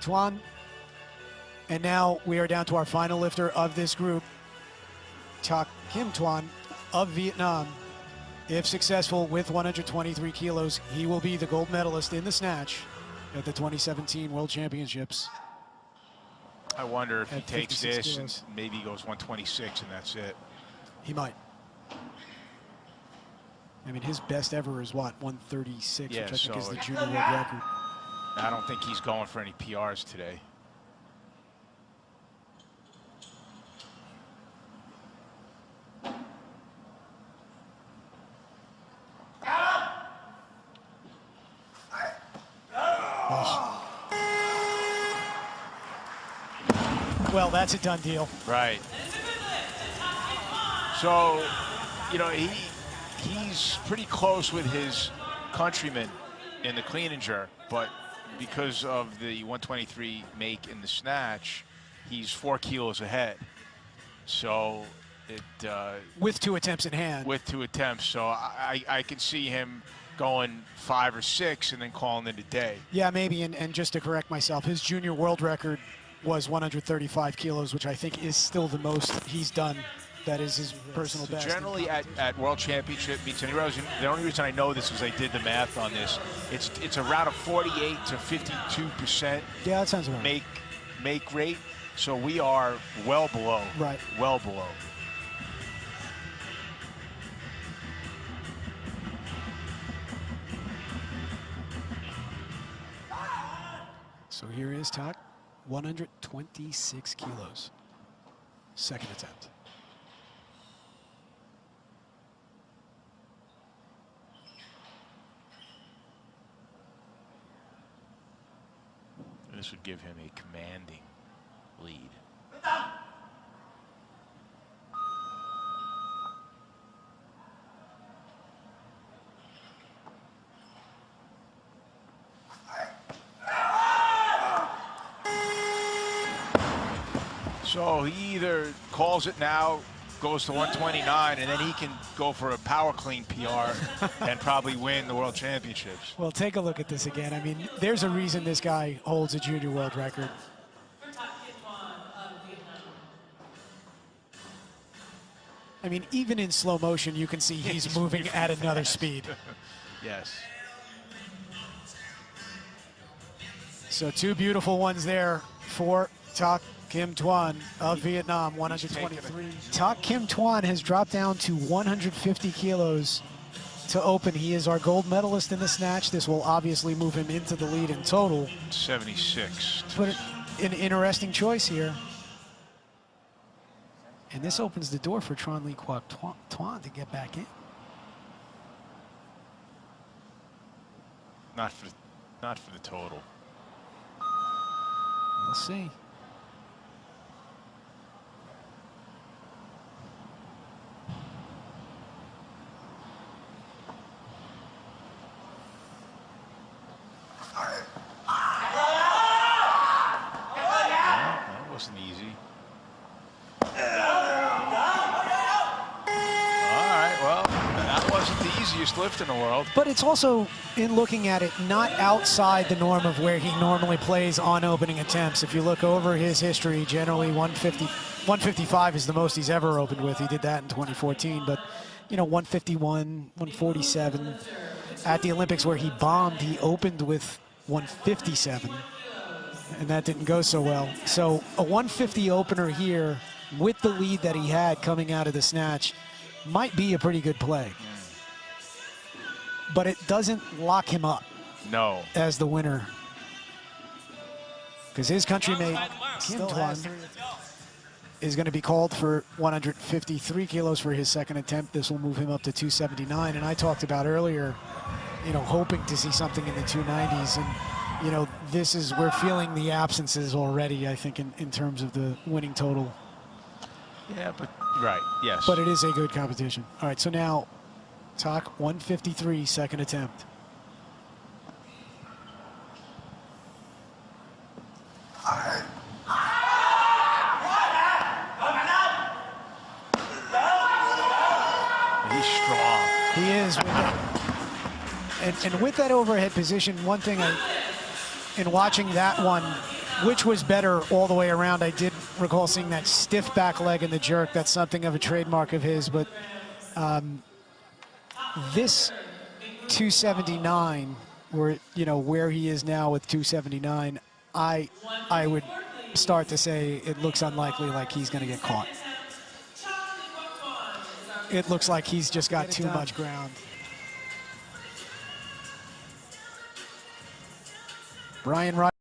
Tuan. And now we are down to our final lifter of this group, Tхать Kim Tuan of Vietnam. If successful with 123 kilos, he will be the gold medalist in the snatch at the 2017 World Championships. I wonder if he takes this kilos. and maybe he goes 126 and that's it. He might. I mean, his best ever is what, 136, Yeah, which I think is so the junior world record. I don't think he's going for any PRs today. Well, that's a done deal. Right. So, you know, he's pretty close with his countryman in the clean and jerk, but because of the 123 make in the snatch, he's 4 kilos ahead. So it with 2 attempts in hand. With 2 attempts, so I can see him going 5 or 6 and then calling it a day. Yeah, maybe. And just to correct myself, his junior world record was 135 kilos, which I think is still the most he's done. That is his personal best. Generally at World Championship meets, and the only reason I know this is I did the math on this. It's around a 48 to 52%. Yeah, that sounds about right. Make rate. So we are well below. Right. Well below. So here is Tхать, 126 kilos. Second attempt. This would give him a commanding lead. So he either calls it now, goes to 129, and then he can go for a power clean PR and probably win the World Championships. Well, take a look at this again. I mean, there's a reason this guy holds a junior world record. I mean, even in slow motion, you can see he's moving at another speed. Yes. So 2 beautiful ones there for Tхать Kим Tuan of Vietnam, 123. Tхать Kim Tuan has dropped down to 150 kilos to open. He is our gold medalist in the snatch. This will obviously move him into the lead in total. 76. But an interesting choice here. And this opens the door for Tran Kуок Toan to get back in. Not for the total. We'll see. That wasn't easy. Wasn't the easiest lift in the world. But it's also, in looking at it, not outside the norm of where he normally plays on opening attempts. If you look over his history, generally 155 is the most he's ever opened with. He did that in 2014, but you know, 151, 147. At the Olympics where he bombed, he opened with 157, and that didn't go so well. So a 150 opener here with the lead that he had coming out of the snatch might be a pretty good play. But it doesn't lock him up. No. As the winner. Because his country-mate, Kим Tuan, is going to be called for 153 kilos for his second attempt. This will move him up to 279. And I talked about earlier, you know, hoping to see something in the 290s. And, you know, we're feeling the absences already, I think, in terms of the winning total. Yeah, but, right, yes. But it is a good competition. All right, so now, Tхать, 153, second attempt. He's strong. He is. And with that overhead position, one thing in watching that one, which was better all the way around. I did recall seeing that stiff back leg in the jerk. That's something of a trademark of his, but this 279, where he is now with 279, I would start to say it looks unlikely like he's going to get caught. It looks like he's just got too much ground. Brian Wright.